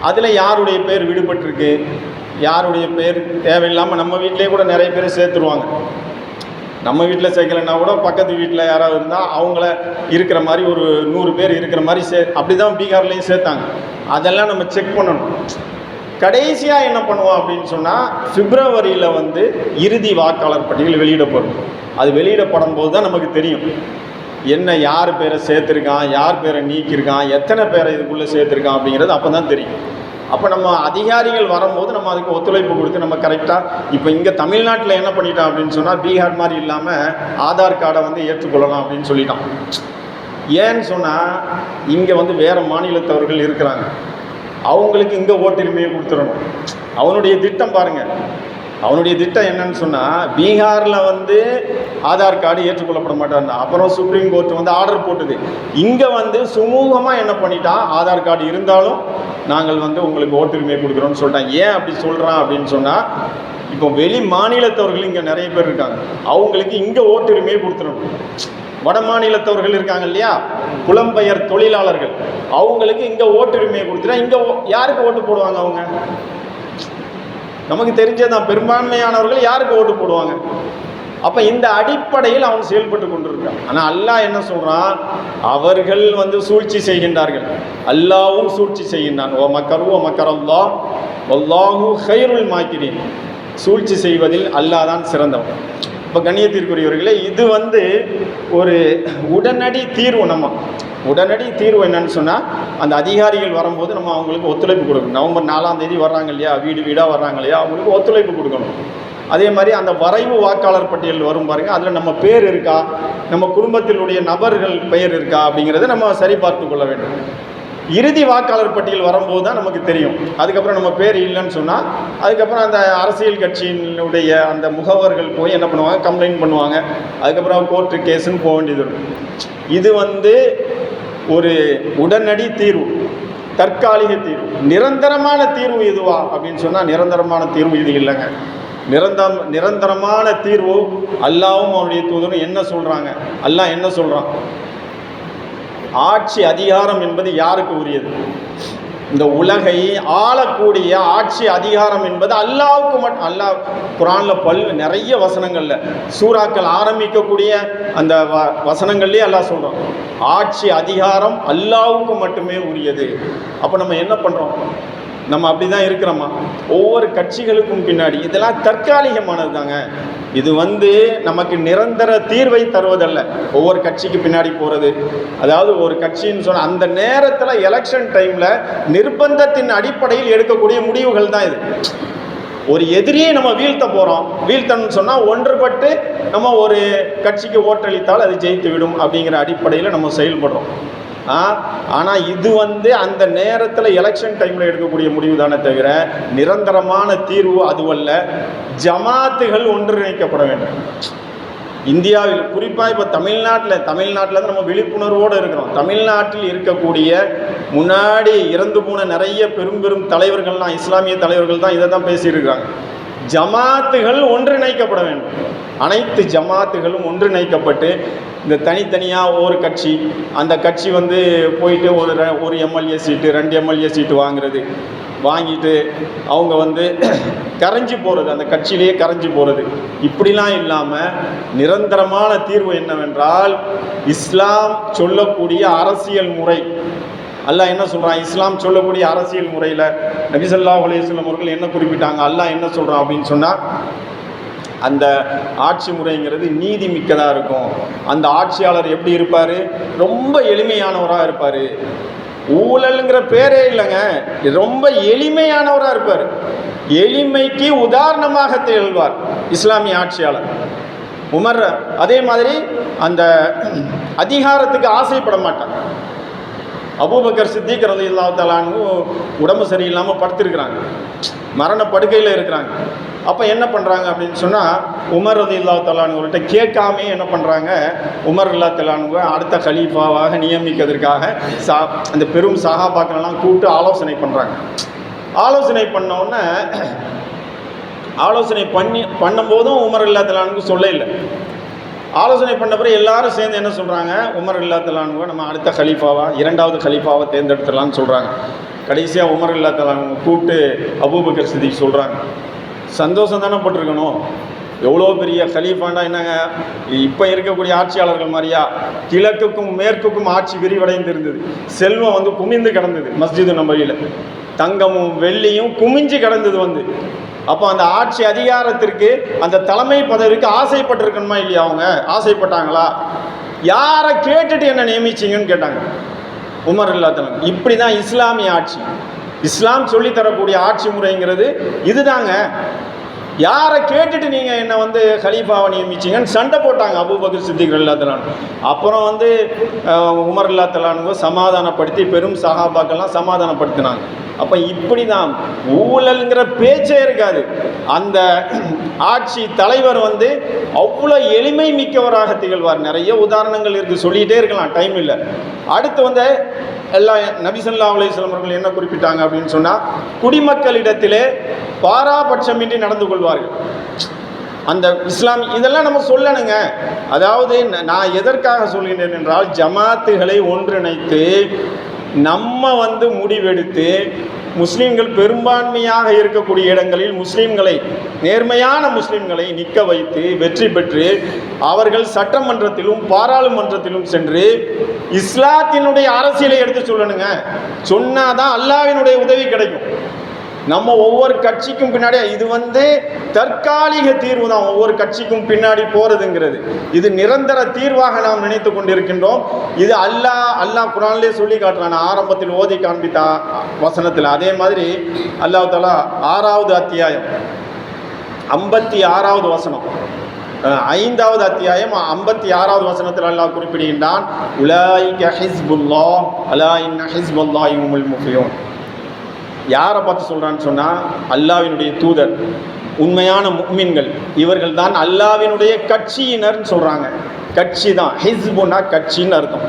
அதில் யாருடைய பேர் விடுபட்டிருக்கு, யாருடைய பேர் தேவையில்லாமல் நம்ம வீட்டிலே கூட நிறைய பேர் சேர்த்துருவாங்க. நம்ம வீட்டில் சேர்க்கலைன்னா கூட பக்கத்து வீட்டில் யாராவது இருந்தால் அவங்கள இருக்கிற மாதிரி ஒரு 100 பேர் இருக்கிற மாதிரி அப்படி தான் பீகார்லேயும் சேர்த்தாங்க. அதெல்லாம் நம்ம செக் பண்ணணும். கடைசியாக என்ன பண்ணுவோம் அப்படின்னு சொன்னால், பிப்ரவரியில் வந்து இறுதி வாக்காளர் பட்டியல் வெளியிடப்படும். அது வெளியிடப்படும் போது தான் நமக்கு தெரியும் என்ன யார் பேரை சேர்த்துருக்கான், யார் பேரை நீக்கியிருக்கான், எத்தனை பேரை இதுக்குள்ளே சேர்த்துருக்கான் அப்படிங்கிறது அப்போ தான் தெரியும். அப்போ நம்ம அதிகாரிகள் வரும்போது நம்ம அதுக்கு ஒத்துழைப்பு கொடுத்து நம்ம கரெக்டாக, இப்போ இங்கே தமிழ்நாட்டில் என்ன பண்ணிட்டான் அப்படின்னு சொன்னால், பீகார் மாதிரி இல்லாமல் ஆதார் கார்டை வந்து ஏற்றுக்கொள்ளலாம் அப்படின்னு சொல்லிட்டான். ஏன்னு சொன்னால், இங்கே வந்து வேறு மாநிலத்தவர்கள் இருக்கிறாங்க, அவங்களுக்கு இங்கே ஓட்டுரிமையை கொடுத்துடணும். அவனுடைய திட்டம் பாருங்கள், அவனுடைய திட்டம் என்னன்னு சொன்னால், பீகாரில் வந்து ஆதார் கார்டு ஏற்றுக்கொள்ளப்பட மாட்டாங்க. அப்புறம் சுப்ரீம் கோர்ட் வந்து ஆர்டர் போட்டுது. இங்கே வந்து சுமூகமாக என்ன பண்ணிட்டான், ஆதார் கார்டு இருந்தாலும் நாங்கள் வந்து உங்களுக்கு ஓட்டுரிமையை கொடுக்குறோன்னு சொல்லிட்டாங்க. ஏன் அப்படி சொல்கிறான் அப்படின்னு சொன்னால், இப்போ வெளி மாநிலத்தவர்கள் இங்கே நிறைய பேர் இருக்காங்க, அவங்களுக்கு இங்கே ஓட்டுரிமையை கொடுத்துடணும். வட மாநிலத்தவர்கள் இருக்காங்க இல்லையா, புலம்பெயர் தொழிலாளர்கள், அவங்களுக்கு இங்கே ஓட்டுரிமையை கொடுத்துட்டா இங்கே யாருக்கு ஓட்டு போடுவாங்க? அவங்க நமக்கு தெரிஞ்சதான், பெரும்பான்மையானவர்கள் யாருக்கு ஓட்டு போடுவாங்க? அப்போ இந்த அடிப்படையில் அவன் செயல்பட்டு கொண்டிருக்கான். ஆனால் அல்லாஹ் என்ன சொல்கிறான், அவர்கள் வந்து சூழ்ச்சி செய்கின்றார்கள், அல்லாஹ்வும் சூழ்ச்சி செய்கின்றான். ஓ மக்கரு ஓ மக்கரல்லா வல்லாஹு கைருல் மாக்கிரீன். சூழ்ச்சி செய்வதில் அல்லாஹ் தான் சிறந்தவன். இப்போ கண்ணியத்திற்குரியவர்களே, இது வந்து ஒரு உடனடி தீர்வு. நம்ம உடனடி தீர்வு என்னன்னு சொன்னால், அந்த அதிகாரிகள் வரும்போது நம்ம அவங்களுக்கு ஒத்துழைப்பு கொடுக்கணும். நவம்பர் 4ஆம் தேதி வர்றாங்க இல்லையா, வீடு வீடாக வர்றாங்க இல்லையா, அவங்களுக்கு ஒத்துழைப்பு கொடுக்கணும். அதே மாதிரி அந்த வரைவு வாக்காளர் பட்டியல் வரும் பாருங்கள், அதில் நம்ம பேர் இருக்கா, நம்ம குடும்பத்தினுடைய நபர்கள் பெயர் இருக்கா அப்படிங்கிறத நம்ம சரி பார்த்து கொள்ள வேண்டும். இறுதி வாக்காளர் பட்டியல் வரும்போது தான் நமக்கு தெரியும். அதுக்கப்புறம் நம்ம பேர் இல்லைன்னு சொன்னால், அதுக்கப்புறம் அந்த அரசியல் கட்சியினுடைய அந்த முகவர்கள் போய் என்ன பண்ணுவாங்க, கம்ப்ளைண்ட் பண்ணுவாங்க. அதுக்கப்புறம் கோர்ட்டு கேஸுன்னு போக வேண்டியது இருக்கும். இது வந்து ஒரு உடனடி தீர்வு, தற்காலிக தீர்வு. நிரந்தரமான தீர்வு இதுவா அப்படின்னு சொன்னால், நிரந்தரமான தீர்வு இது இல்லைங்க. நிரந்தரமான தீர்வு அல்லாஹ்வும் அவருடைய தூதரும் என்ன சொல்கிறாங்க, அல்லாஹ் என்ன சொல்கிறான், ஆட்சி அதிகாரம் என்பது யாருக்கு உரியது? இந்த உலகை ஆளக்கூடிய ஆட்சி அதிகாரம் என்பது அல்லாஹ்வுக்கு மட்டும். அல்லாஹ் குர்ஆனில் நிறைய வசனங்களில், சூறாக்கள் ஆரம்பிக்கக்கூடிய அந்த வசனங்கள்லேயே அல்லாஹ் சொல்கிறோம், ஆட்சி அதிகாரம் அல்லாஹ்வுக்கு மட்டுமே உரியது. அப்போ நம்ம என்ன பண்ணுறோம்? நம்ம அப்படி தான் இருக்கிறோமா? ஒவ்வொரு கட்சிகளுக்கும் பின்னாடி இதெல்லாம் தற்காலிகமானது தாங்க. இது வந்து நமக்கு நிரந்தர தீர்வை தருவதல்ல. ஒவ்வொரு கட்சிக்கு பின்னாடி போகிறது, அதாவது ஒரு கட்சின்னு சொன்னால் அந்த நேரத்தில் எலெக்ஷன் டைமில் நிர்பந்தத்தின் அடிப்படையில் எடுக்கக்கூடிய முடிவுகள் தான் இது. ஒரு எதிரியை நம்ம வீழ்த்த போகிறோம், வீழ்த்தணும்னு சொன்னால் ஒன்றுபட்டு நம்ம ஒரு கட்சிக்கு ஓட்டளித்தால் அது ஜெயித்து விடும் அப்படிங்கிற அடிப்படையில் நம்ம செயல்படுறோம். ஆனால் இது வந்து அந்த நேரத்தில் எலெக்ஷன் டைமில் எடுக்கக்கூடிய முடிவு தானே தவிர நிரந்தரமான தீர்வு அதுவல்ல. ஜமாத்துகள் ஒன்றிணைக்கப்பட வேண்டும். இந்தியாவில் குறிப்பாக இப்போ தமிழ்நாட்டில் தான் நம்ம விழிப்புணர்வோடு இருக்கிறோம். தமிழ்நாட்டில் இருக்கக்கூடிய முன்னாடி இறந்து போன நிறைய பெரும் தலைவர்கள்லாம், இஸ்லாமிய தலைவர்கள் தான் இதை தான் பேசியிருக்கிறாங்க. ஜமாத்துகள் ஒன்றிணைக்கப்பட வேண்டும். அனைத்து ஜமாத்துகளும் ஒன்றிணைக்கப்பட்டு, இந்த தனித்தனியாக ஒரு கட்சி, அந்த கட்சி வந்து போயிட்டு ஒரு எம்எல்ஏ சீட்டு 2 எம்எல்ஏ சீட்டு வாங்கிட்டு அவங்க வந்து கரைஞ்சி போகிறது, அந்த கட்சியிலேயே கரைஞ்சி போகிறது, இப்படிலாம் இல்லாமல் நிரந்தரமான தீர்வு என்னவென்றால், இஸ்லாம் சொல்லக்கூடிய அரசியல் முறை, அல்லாஹ் என்ன சொல்கிறான்? இஸ்லாம் சொல்லக்கூடிய அரசியல் முறையில் நபி ஸல்லல்லாஹு அலைஹி வஸல்லம் அவர்கள் என்ன குறிப்பிட்டாங்க, அல்லாஹ் என்ன சொல்கிறான் அப்படின்னு சொன்னால், அந்த ஆட்சி முறைங்கிறது நீதி மிக்கதாக இருக்கும். அந்த ஆட்சியாளர் எப்படி இருப்பார்? ரொம்ப எளிமையானவராக இருப்பார். ஊழலுங்கிற பேரே இல்லைங்க, ரொம்ப எளிமையானவராக இருப்பார். எளிமைக்கு உதாரணமாக திகழ்வார் இஸ்லாமிய ஆட்சியாளர் உமர். அதே மாதிரி அந்த அதிகாரத்துக்கு ஆசைப்பட மாட்டார். அபூபக்கர் சித்திக் ரலியல்லாஹு தஆலா அன்ஹு உடம்பு சரியில்லாமல் படுத்திருக்கிறாங்க, மரண படுக்கையில் இருக்கிறாங்க. அப்போ என்ன பண்ணுறாங்க அப்படின்னு சொன்னால், உமர் ரலியல்லாஹு தஆலா அன்ஹுவிட்ட கேட்காமே என்ன பண்ணுறாங்க, உமர் ரலியல்லாஹு தஆலா அன்ஹுவை அடுத்த கலீஃபாவாக நியமிக்கிறதுக்காக அந்த பெரும் சஹாபாக்களெல்லாம் கூப்பிட்டு ஆலோசனை பண்ணுறாங்க. ஆலோசனை பண்ணோன்னே ஆலோசனை பண்ணும்போதும் உமர் ரலியல்லாஹு தஆலா அன்ஹு சொல்ல இல்லை. ஆலோசனை பண்ண பிறகு எல்லாரும் சேர்ந்து என்ன சொல்கிறாங்க, உமர் ரலியல்லாஹு தஆலா அன்ஹுவை நம்ம அடுத்த கலீஃபாவா, இரண்டாவது கலீஃபாவை தேர்ந்தெடுத்துடலான்னு சொல்கிறாங்க. கடைசியாக உமர் ரலியல்லாஹு தஆலா அன்ஹு கூப்பிட்டு அபூபக்கர் சித்திக் சொல்கிறாங்க, சந்தோஷம் தானே பட்டிருக்கணும், எவ்வளோ பெரிய கலீஃபாண்டா என்னங்க, இப்போ இருக்கக்கூடிய ஆட்சியாளர்கள் மாதிரியா? கிழக்குக்கும் மேற்குக்கும் ஆட்சி விரிவடைந்திருந்தது, செல்வம் வந்து குமிந்து கிடந்தது, மஸ்ஜிது நபவியில் தங்கமும் வெள்ளியும் குமிஞ்சு கிடந்தது அப்போ அந்த ஆட்சி அதிகாரத்திற்கு, அந்த தலைமை பதவிக்கு ஆசைப்பட்டிருக்கணுமா இல்லையா? அவங்க ஆசைப்பட்டாங்களா? யாரை கேட்டுட்டு என்ன நியமிச்சிங்கன்னு கேட்டாங்க உமர் ரலியல்லாஹு தஆலா. இப்படி தான் இஸ்லாமிய ஆட்சி, இஸ்லாம் சொல்லித்தரக்கூடிய ஆட்சி முறைங்கிறது இதுதாங்க. யாரை கேட்டுட்டு நீங்கள் என்னை கலீஃபாவை நியமிச்சிங்கன்னு சண்டை போட்டாங்க அபூபக்கர் சித்திக் ரலியல்லாஹு தஆலா. அப்புறம் உமர் ரலியல்லாஹு தஆலா சமாதானப்படுத்தி பெரும் சஹாபாக்கெல்லாம் சமாதானப்படுத்தினாங்க. அப்போ இப்படி தான், ஊழல்ங்கிற பேச்சே இருக்காது. அந்த ஆட்சி தலைவர் அவ்வளோ எளிமை மிக்கவராக திகழ்வார். நிறைய உதாரணங்கள் இருக்குது, சொல்லிகிட்டே இருக்கலாம், டைம் இல்லை. அடுத்து எல்லா நபி ஸல்லல்லாஹு அலைஹி வஸல்லம் அவர்கள் என்ன குறிப்பிட்டாங்க அப்படின்னு சொன்னால், குடிமக்களிடத்திலே பாராபட்சமின்றி நடந்து கொள்வார்கள். அந்த இஸ்லாம் இதெல்லாம் நம்ம சொல்லணுங்க. அதாவது நான் எதற்காக சொல்கிறேன் என்றால், ஜமாத்துகளை ஒன்றிணைத்து நம்ம முடிவெடுத்து முஸ்லீம்கள் பெரும்பான்மையாக இருக்கக்கூடிய இடங்களில் முஸ்லீம்களை, நேர்மையான முஸ்லீம்களை நிற்க வைத்து வெற்றி பெற்று அவர்கள் சட்டமன்றத்திலும் பாராளுமன்றத்திலும் சென்று இஸ்லாத்தினுடைய அரசியலை எடுத்து சொல்லணுங்க. சொன்னாதான் அல்லாஹ்வினுடைய உதவி கிடைக்கும். நம்ம ஒவ்வொரு கட்சிக்கும் பின்னாடி இது தற்காலிக தீர்வு தான், ஒவ்வொரு கட்சிக்கும் பின்னாடி போகிறதுங்கிறது. இது நிரந்தர தீர்வாக நாம் நினைத்து கொண்டிருக்கின்றோம். இது அல்லாஹ் குர்ஆனிலே சொல்லி காட்டுறான், ஆரம்பத்தில் ஓதி காண்பித்தா வசனத்தில். அதே மாதிரி அல்லாஹ் தஆலா 6வது அத்தியாயம் 56வது வசனம், 5வது அத்தியாயம் 56வது வசனத்தில் அல்லாஹ் குறிப்பிடுகின்றான், உலாயிக ஹிஸ்புல்லாஹ் அலா இன்ன ஹிஸ்பல்லாஹி ஹுமுல் முஃப்லிஹூன். யாரை பார்த்து சொல்கிறான்னு சொன்னால், அல்லாஹ்வினுடைய தூதர், உண்மையான முஃமின்கள், இவர்கள் தான் அல்லாஹ்வினுடைய கட்சியினர்னு சொல்கிறாங்க. கட்சி தான், ஹிஸ்புனா கட்சின்னு அர்த்தம்.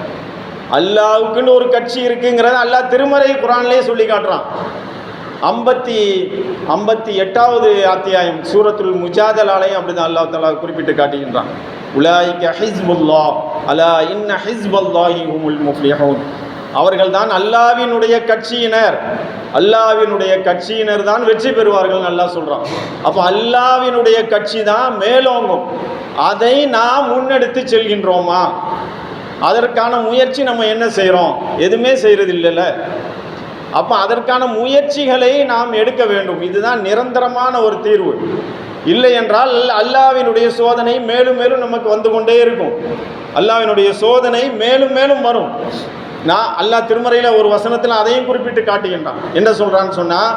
அல்லாஹ்வுக்குன்னு ஒரு கட்சி இருக்குங்கிறத அல்லாஹ் திருமறை குர்ஆனிலே சொல்லி காட்டுறான். 58வது அத்தியாயம் சூரத்துல் முஜாதலாலையும் அப்படி தான் அல்லாஹ் தஆலா குறிப்பிட்டு காட்டுகின்றான். உலாயிக ஹிஸ்புல்லாஹ் அலா இன்ன ஹிஸ்பல்லாஹி ஹுமுல் முஃப்லிஹூன். அவர்கள் தான் அல்லாஹ்வினுடைய கட்சியினர், அல்லாஹ்வினுடைய கட்சியினர் தான் வெற்றி பெறுவார்கள் அல்லாஹ் சொல்கிறான். அப்போ அல்லாஹ்வினுடைய கட்சி தான் மேலோங்கும். அதை நாம் முன்னெடுத்து செல்கின்றோமா? அதற்கான முயற்சி நம்ம என்ன செய்கிறோம்? எதுவுமே செய்கிறது இல்லைல்ல. அப்போ அதற்கான முயற்சிகளை நாம் எடுக்க வேண்டும். இதுதான் நிரந்தரமான ஒரு தீர்வு. இல்லை என்றால் அல்லாஹ்வினுடைய சோதனை மேலும் மேலும் நமக்கு வந்து கொண்டே இருக்கும். அல்லாஹ்வினுடைய சோதனை மேலும் மேலும் வரும். அல்லாஹ் திருமறையில் ஒரு வசனத்தில் அதையும் குறிப்பிட்டு காட்டுகின்றான். என்ன சொல்கிறான்னு சொன்னால்,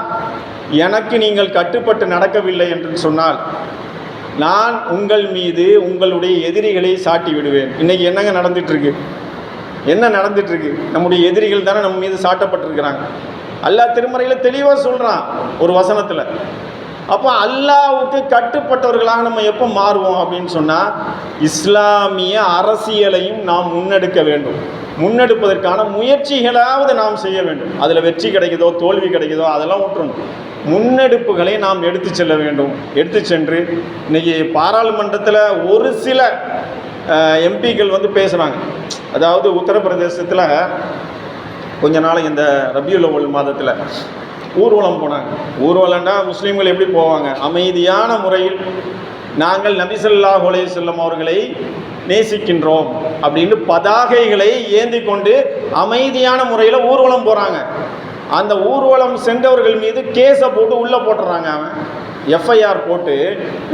எனக்கு நீங்கள் கட்டுப்பட்டு நடக்கவில்லை என்று சொன்னால் நான் உங்கள் மீது உங்களுடைய எதிரிகளை சாட்டி விடுவேன். இன்றைக்கி என்னங்க நடந்துகிட்ருக்கு? என்ன நடந்துகிட்ருக்கு? நம்முடைய எதிரிகள் தானே நம்ம மீது சாட்டப்பட்டிருக்கிறாங்க. அல்லாஹ் திருமறையில் தெளிவாக சொல்கிறான் ஒரு வசனத்தில். அப்போ அல்லாஹ்வுக்கு கட்டுப்பட்டவர்களாக நம்ம எப்போ மாறுவோம் அப்படின்னு சொன்னால், இஸ்லாமிய அரசியலையும் நாம் முன்னெடுக்க வேண்டும். முன்னெடுப்பதற்கான முயற்சிகளாவது நாம் செய்ய வேண்டும். அதில் வெற்றி கிடைக்குதோ தோல்வி கிடைக்குதோ அதெல்லாம் விட்டுறணும். முன்னெடுப்புகளை நாம் எடுத்து செல்ல வேண்டும். எடுத்து சென்று இன்றைக்கி பாராளுமன்றத்தில் ஒரு சில எம்பிக்கள் பேசுகிறாங்க. அதாவது உத்தரப்பிரதேசத்தில் கொஞ்ச நாள் இந்த ரபியுல் அவ்வல் மாதத்தில் ஊர்வலம் போனாங்க. ஊர்வலம்னா முஸ்லீம்கள் எப்படி போவாங்க? அமைதியான முறையில் நாங்கள் நபி ஸல்லல்லாஹு அலைஹி வஸல்லம் அவர்களை நேசிக்கின்றோம் அப்படின்னு பதாகைகளை ஏந்தி கொண்டு அமைதியான முறையில் ஊர்வலம் போகிறாங்க. அந்த ஊர்வலம் சென்றவர்கள் மீது கேஸை போட்டு உள்ளே போட்டுறாங்க. அவன் எஃப்ஐஆர் போட்டு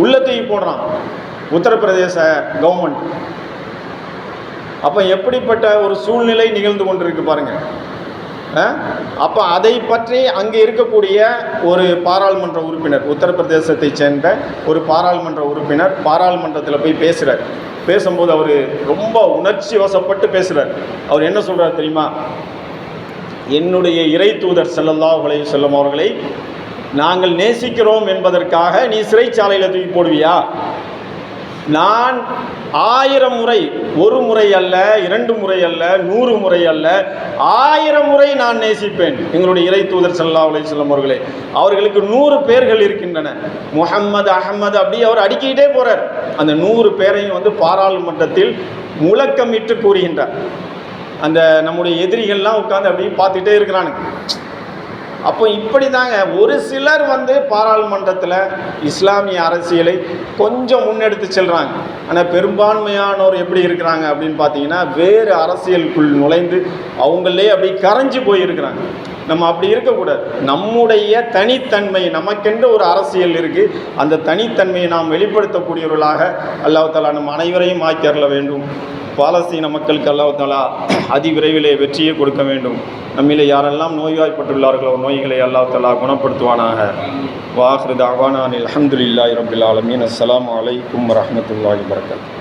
உள்ள தூக்கி போடுறான் உத்தரப்பிரதேச கவர்மெண்ட். அப்போ எப்படிப்பட்ட ஒரு சூழ்நிலை நிகழ்ந்து கொண்டிருக்கு பாருங்க. அப்போ அதை பற்றி அங்கே இருக்கக்கூடிய ஒரு பாராளுமன்ற உறுப்பினர், உத்தரப்பிரதேசத்தை சேர்ந்த ஒரு பாராளுமன்ற உறுப்பினர் பாராளுமன்றத்தில் போய் பேசுகிறார். பேசும்போது அவர் ரொம்ப உணர்ச்சி வசப்பட்டு பேசுகிறார். அவர் என்ன சொல்கிறார் தெரியுமா? என்னுடைய இறை தூதர் ஸல்லல்லாஹு அலைஹி வஸல்லம் அவர்களை நாங்கள் நேசிக்கிறோம் என்பதற்காக நீ சிறைச்சாலையில் தூக்கி போடுவியா? நான் 1000 முறை, ஒரு முறை அல்ல, 2 முறை அல்ல, 100 முறை அல்ல, 1000 முறை நான் நேசிப்பேன் எங்களுடைய இறை தூதர் ஸல்லல்லாஹு அலைஹி வஸல்லம் அவர்களை. அவர்களுக்கு 100 பேர்கள் இருக்கின்றன. முஹம்மது, அஹ்மது, அப்படி அவர் அடிக்கிட்டே போறார். அந்த 100 பேரையும் வந்து பாராளுமன்றத்தில் முழக்கமிட்டு கூறுகின்றார். அந்த நம்முடைய எதிரிகள்லாம் உட்கார்ந்து அப்படியே பார்த்துட்டே இருக்கிறானுங்க. அப்போ இப்படி தாங்க ஒரு சிலர் வந்து பாராளுமன்றத்தில் இஸ்லாமிய அரசியலை கொஞ்சம் முன்னெடுத்து செல்கிறாங்க. ஆனால் பெரும்பான்மையானோர் எப்படி இருக்கிறாங்க அப்படின்னு பார்த்தீங்கன்னா, வேறு அரசியலுக்குள் நுழைந்து அவங்களே அப்படி கரைஞ்சு போயிருக்கிறாங்க. நம்ம அப்படி இருக்கக்கூடாது. நம்முடைய தனித்தன்மை, நமக்கென்று ஒரு அரசியல் இருக்குது. அந்த தனித்தன்மையை நாம் வெளிப்படுத்தக்கூடியவர்களாக அல்லாஹ் தஆலா நம் அனைவரையும் ஆக்கி அருள வேண்டும். பாலஸ்தீன மக்களுக்கு அல்லாஹ் தஆலா அதிவிரைவிலே வெற்றியை கொடுக்க வேண்டும். நம்மிலே யாரெல்லாம் நோய்வாய்ப்பட்டுள்ளார்களோ நோய்களை அல்லாஹ் தஆலா குணப்படுத்துவானாக. வாஹிரு தஅவானா அல்ஹம்துலில்லாஹி ரப்பில் ஆலமீன். அஸ்ஸலாமு அலைக்கும் வரஹ்மத்துல்லாஹி வபரகாத்துஹு.